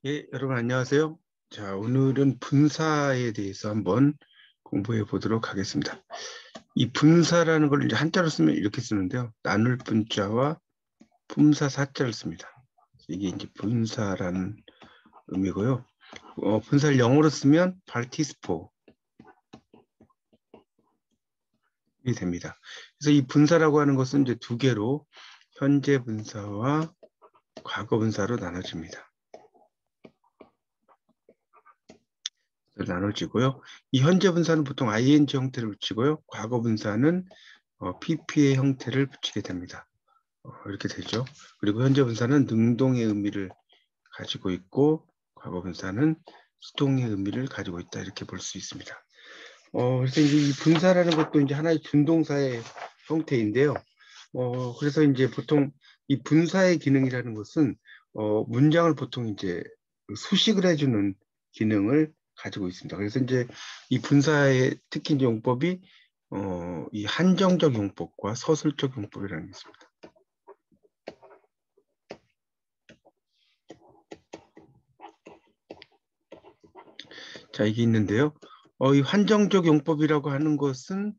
예, 여러분 안녕하세요. 자, 오늘은 분사에 대해서 한번 공부해 보도록 하겠습니다. 이 분사라는 걸 이제 한자로 쓰면 이렇게 쓰는데요. 나눌 분자와 품사 사자를 씁니다. 이게 이제 분사라는 의미고요. 분사를 영어로 쓰면 participle이 됩니다. 그래서 이 분사라고 하는 것은 이제 두 개로 현재 분사와 과거 분사로 나눠집니다. 나눠지고요. 이 현재 분사는 보통 ing 형태를 붙이고요. 과거 분사는 pp의 형태를 붙이게 됩니다. 이렇게 되죠. 그리고 현재 분사는 능동의 의미를 가지고 있고 과거 분사는 수동의 의미를 가지고 있다. 이렇게 볼 수 있습니다. 그래서 이제 이 분사라는 것도 이제 하나의 준동사의 형태인데요. 그래서 이제 보통 이 분사의 기능이라는 것은 문장을 보통 이제 수식을 해주는 기능을 가지고 있습니다. 그래서 이제 이 분사의 특히 이제 용법이 이 한정적 용법과 서술적 용법이라는 게 있습니다. 자, 이게 있는데요. 이 한정적 용법이라고 하는 것은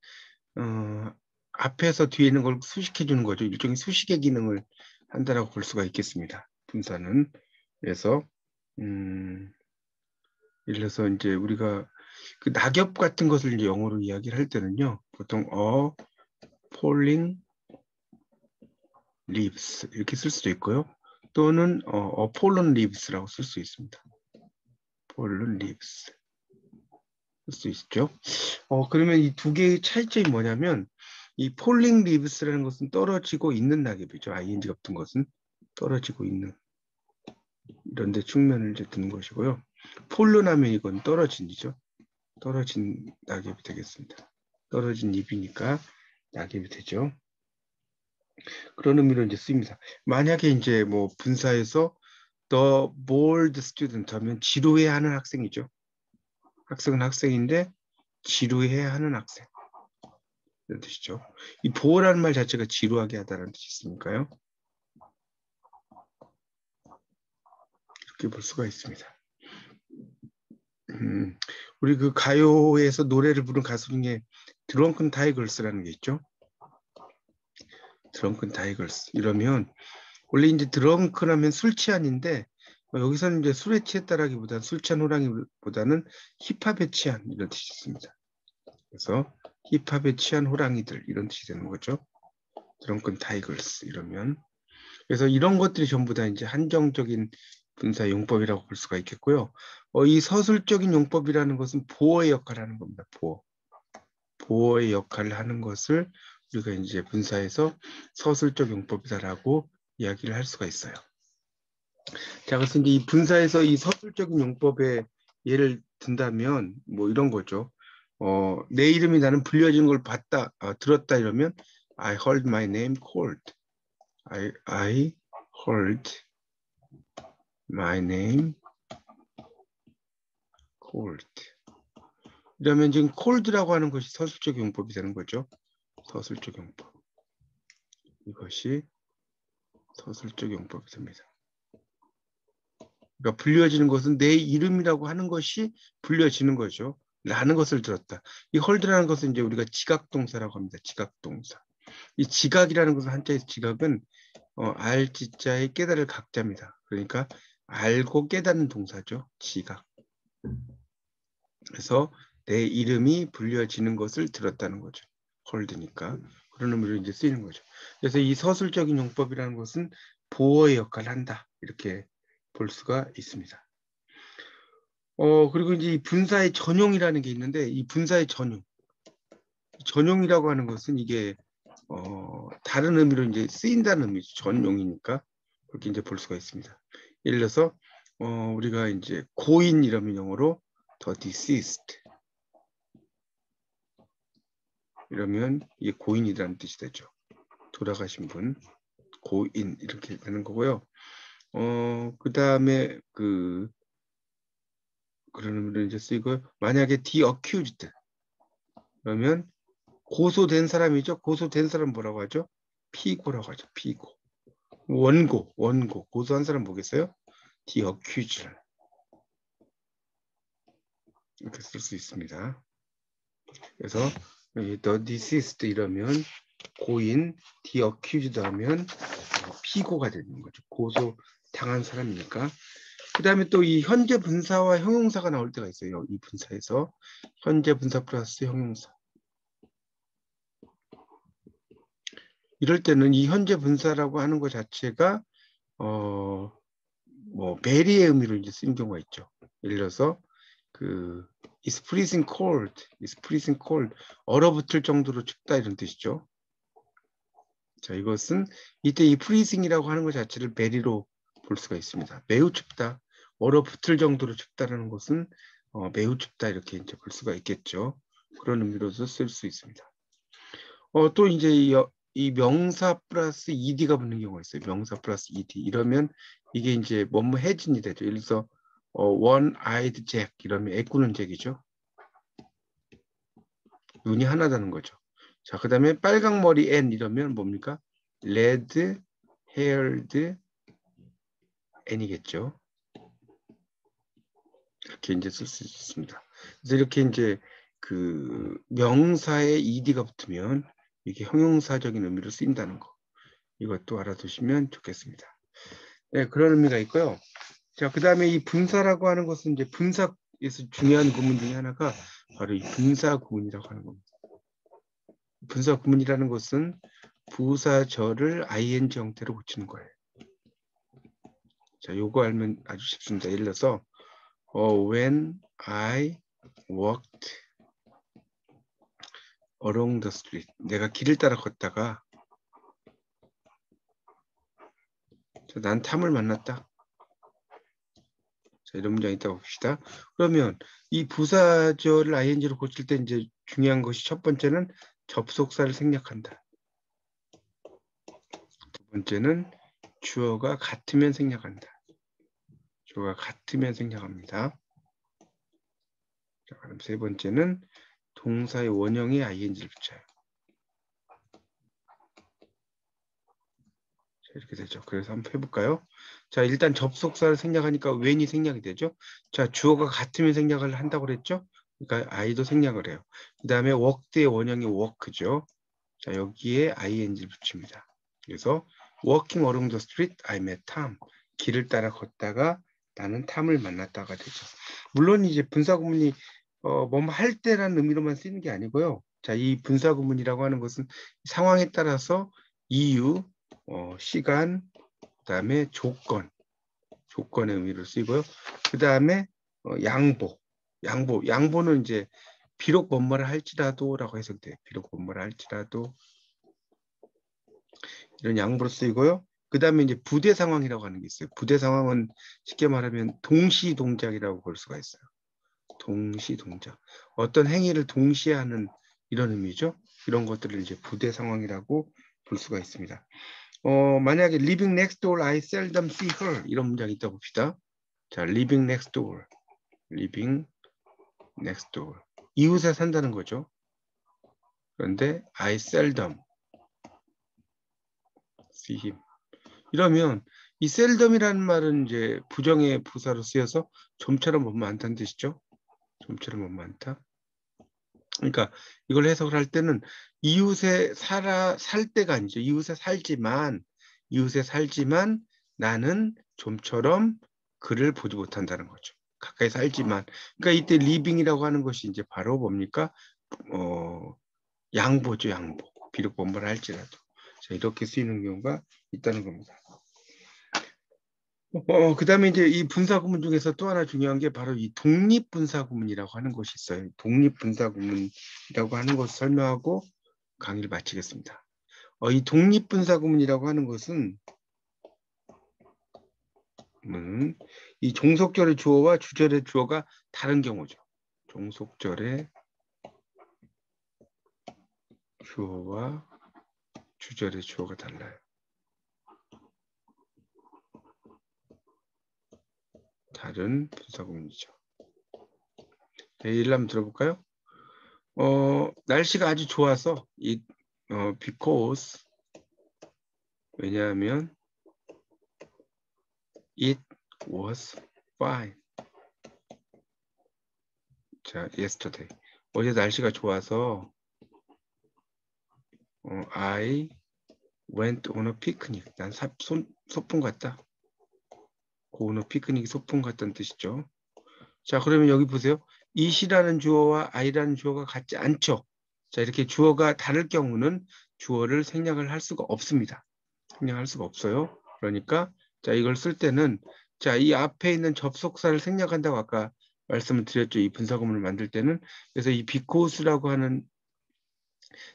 앞에서 뒤에 있는 걸 수식해 주는 거죠. 일종의 수식의 기능을 한다라고 볼 수가 있겠습니다. 분사는. 그래서 예를 들어서 이제 우리가 그 낙엽 같은 것을 이제 영어로 이야기를 할 때는요. 보통 falling leaves 이렇게 쓸 수도 있고요. 또는 fallen leaves라고 쓸 수 있습니다. fallen leaves 쓸 수 있죠. 그러면 이 두 개의 차이점이 뭐냐면 이 falling leaves라는 것은 떨어지고 있는 낙엽이죠. ing 같은 것은 떨어지고 있는 이런 데 측면을 이제 두는 것이고요. fallen 하면 이건 떨어진이죠. 떨어진 낙엽이 되겠습니다. 떨어진 잎이니까 낙엽이 되죠. 그런 의미로 이제 쓰입니다. 만약에 이제 뭐 분사에서 the bored student 하면 지루해하는 학생이죠. 학생은 학생인데 지루해야 하는 학생. 이런 뜻이죠. 이 bore라는 말 자체가 지루하게 하다라는 뜻이 있으니까요. 이렇게 볼 수가 있습니다. 우리 그 가요에서 노래를 부른 가수 중에 드렁큰 타이거스라는 게 있죠. 드렁큰 타이거스 이러면 원래 이제 드렁크라면 술 취한인데 여기서는 이제 술에 취했다라기보다는 술 취한 호랑이보다는 힙합에 취한 이런 뜻이 있습니다. 그래서 힙합에 취한 호랑이들 이런 뜻이 되는 거죠. 드렁큰 타이거스 이러면 그래서 이런 것들이 전부 다 이제 한정적인 분사 용법이라고 볼 수가 있겠고요. 이 서술적인 용법이라는 것은 보어의 역할을 하는 겁니다. 보어의 역할을 하는 것을 우리가 이제 분사에서 서술적 용법이다라고 이야기를 할 수가 있어요. 자, 그래서 이제 이 분사에서 이 서술적인 용법에 예를 든다면 뭐 이런 거죠. 내 이름이 나는 불려진 걸 봤다, 들었다 이러면 I heard my name called. I heard my name called. 이러면 지금 cold라고 하는 것이 서술적 용법이 되는 거죠. 서술적 용법. 이것이 서술적 용법이 됩니다. 그러니까 불려지는 것은 내 이름이라고 하는 것이 불려지는 거죠. 라는 것을 들었다. 이 헐드라는 것은 이제 우리가 지각동사라고 합니다. 지각동사. 이 지각이라는 것은 한자에서 지각은 알지자의 깨달을 각자입니다. 그러니까 알고 깨닫는 동사죠. 지각. 그래서 내 이름이 불려지는 것을 들었다는 거죠. 헐드니까. 그런 의미로 이제 쓰이는 거죠. 그래서 이 서술적인 용법이라는 것은 보어의 역할을 한다. 이렇게 볼 수가 있습니다. 그리고 이제 이 분사의 전용이라는 게 있는데 이 분사의 전용이라고 하는 것은 이게 다른 의미로 이제 쓰인다는 의미죠. 전용이니까 그렇게 이제 볼 수가 있습니다. 예를 들어서 우리가 이제 고인 이러면 영어로 the deceased 이러면 이게 고인이라는 뜻이 되죠. 돌아가신 분, 고인 이렇게 되는 거고요. 그 다음에 그런 의미로 이제 쓰이고 만약에 the accused 그러면 고소된 사람이죠. 고소된 사람 뭐라고 하죠? 피고라고 하죠. 피고. 원고. 고소한 사람 뭐겠어요? The accused. 이렇게 쓸 수 있습니다. 그래서 the deceased 이러면 고인, the accused 하면 피고가 되는 거죠. 고소 당한 사람이니까. 그 다음에 또 이 현재 분사와 형용사가 나올 때가 있어요. 이 분사에서 현재 분사 플러스 형용사. 이럴 때는 이 현재 분사라고 하는 것 자체가 뭐 베리의 의미로 이제 쓰인 경우가 있죠. 예를 들어서 그 is freezing cold, is freezing cold, 얼어붙을 정도로 춥다 이런 뜻이죠. 자, 이것은 이때 이 freezing이라고 하는 것 자체를 베리로 볼 수가 있습니다. 매우 춥다, 얼어붙을 정도로 춥다라는 것은 매우 춥다 이렇게 이제 볼 수가 있겠죠. 그런 의미로도 쓸 수 있습니다. 또 이제 이 명사 플러스 ed가 붙는 경우가 있어요. 명사 플러스 ed 이러면 이게 이제 뭐뭐 해진이 되죠. 예를 들어서 one-eyed Jack 이러면 애꾸는 잭이죠. 눈이 하나다는 거죠. 자, 그 다음에 빨강머리 앤 이러면 뭡니까? red-haired 앤이겠죠. 이렇게 이제 쓸 수 있습니다. 그래서 이렇게 이제 그 명사에 ed가 붙으면 이게 형용사적인 의미로 쓰인다는 거. 이것도 알아두시면 좋겠습니다. 네, 그런 의미가 있고요. 자, 그 다음에 이 분사라고 하는 것은 이제 분사에서 중요한 구문 중에 하나가 바로 이 분사 구문이라고 하는 겁니다. 분사 구문이라는 것은 부사절을 ing 형태로 고치는 거예요. 자, 요거 알면 아주 쉽습니다. 예를 들어서 when I walked along the street, 내가 길을 따라 걷다가 난 탐을 만났다. 자, 이런 문장이 있다고 봅시다. 그러면 이 부사절을 ing로 고칠 때 이제 중요한 것이 첫 번째는 접속사를 생략한다. 두 번째는 주어가 같으면 생략한다. 주어가 같으면 생략합니다. 자, 그럼 세 번째는 동사의 원형에 ing를 붙여요. 자, 이렇게 되죠. 그래서 한번 해볼까요? 자, 일단 접속사를 생략하니까 when이 생략이 되죠. 자, 주어가 같으면 생략을 한다고 그랬죠. 그러니까 I도 생략을 해요. 그 다음에 worked의 원형이 work죠. 자, 여기에 ing를 붙입니다. 그래서 walking along the street, I met Tom. 길을 따라 걷다가 나는 탐을 만났다가 되죠. 물론 이제 분사구문이 뭐뭐 할 때라는 의미로만 쓰이는 게 아니고요. 자, 이 분사구문이라고 하는 것은 상황에 따라서 이유, 시간, 그다음에 조건의 의미로 쓰이고요. 그다음에 양보는 이제 비록 뭐뭐를 할지라도라고 해석돼요. 비록 뭐뭐를 할지라도 이런 양보로 쓰이고요. 그 다음에 이제 부대 상황이라고 하는 게 있어요. 부대 상황은 쉽게 말하면 동시 동작이라고 볼 수가 있어요. 동시 동작. 어떤 행위를 동시에 하는 이런 의미죠. 이런 것들을 이제 부대 상황이라고 볼 수가 있습니다. 만약에 living next door, I seldom see her 이런 문장이 있다 봅시다. 자, living next door, living next door. 이웃에 산다는 거죠. 그런데 I seldom see him. 이러면 이 셀덤이라는 말은 이제 부정의 부사로 쓰여서 좀처럼 못 많다는 뜻이죠. 좀처럼 못 많다. 그러니까 이걸 해석을 할 때는 이웃에 살 때가 아니죠. 이웃에 살지만 나는 좀처럼 그를 보지 못한다는 거죠. 가까이 살지만. 그러니까 이때 리빙이라고 하는 것이 이제 바로 뭡니까? 양보죠, 양보. 비록 뭐뭐를 할지라도. 자, 이렇게 쓰이는 경우가 있다는 겁니다. 그 다음에 이제 이 분사구문 중에서 또 하나 중요한 게 바로 이 독립분사구문이라고 하는 것이 있어요. 독립분사구문이라고 하는 것을 설명하고 강의를 마치겠습니다. 이 독립분사구문이라고 하는 것은 이 종속절의 주어와 주절의 주어가 다른 경우죠. 종속절의 주어와 주절의 주어가 달라요. 다른 분사구문이죠. 예를 한번 들어볼까요? 날씨가 아주 좋아서 because 왜냐하면 it was fine. 자, yesterday. 어제 날씨가 좋아서 I went on a picnic. 난 소풍 갔다. go on a picnic 소풍 갔다는 뜻이죠. 자, 그러면 여기 보세요. it이라는 주어와 I라는 주어가 같지 않죠. 자, 이렇게 주어가 다를 경우는 주어를 생략을 할 수가 없습니다. 생략할 수가 없어요. 그러니까 자, 이걸 쓸 때는 자, 이 앞에 있는 접속사를 생략한다고 아까 말씀을 드렸죠. 이 분사구문을 만들 때는. 그래서 이 because라고 하는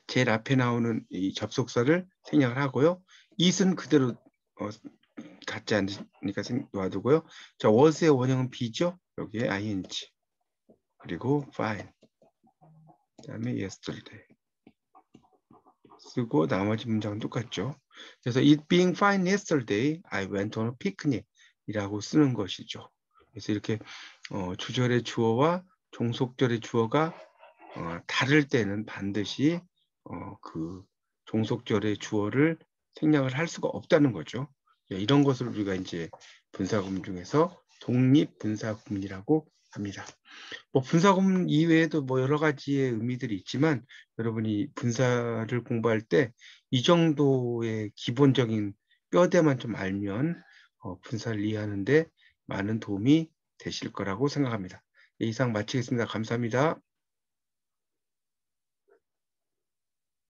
제일 앞에 나오는 이 접속사를 생략을 하고요. it은 그대로 같지 않으니까 놔두고요. 자, was의 원형은 be죠. 여기에 ing. 그리고 fine. 그다음에 yesterday. 쓰고 나머지 문장은 똑같죠. 그래서 it being fine yesterday, I went on a picnic 이라고 쓰는 것이죠. 그래서 이렇게 주절의 주어와 종속절의 주어가 다를 때는 반드시 그 종속절의 주어를 생략을 할 수가 없다는 거죠. 이런 것을 우리가 이제 분사구문 중에서 독립분사구문이라고 합니다. 뭐 분사구문 이외에도 뭐 여러 가지의 의미들이 있지만 여러분이 분사를 공부할 때 이 정도의 기본적인 뼈대만 좀 알면 분사를 이해하는데 많은 도움이 되실 거라고 생각합니다. 이상 마치겠습니다. 감사합니다.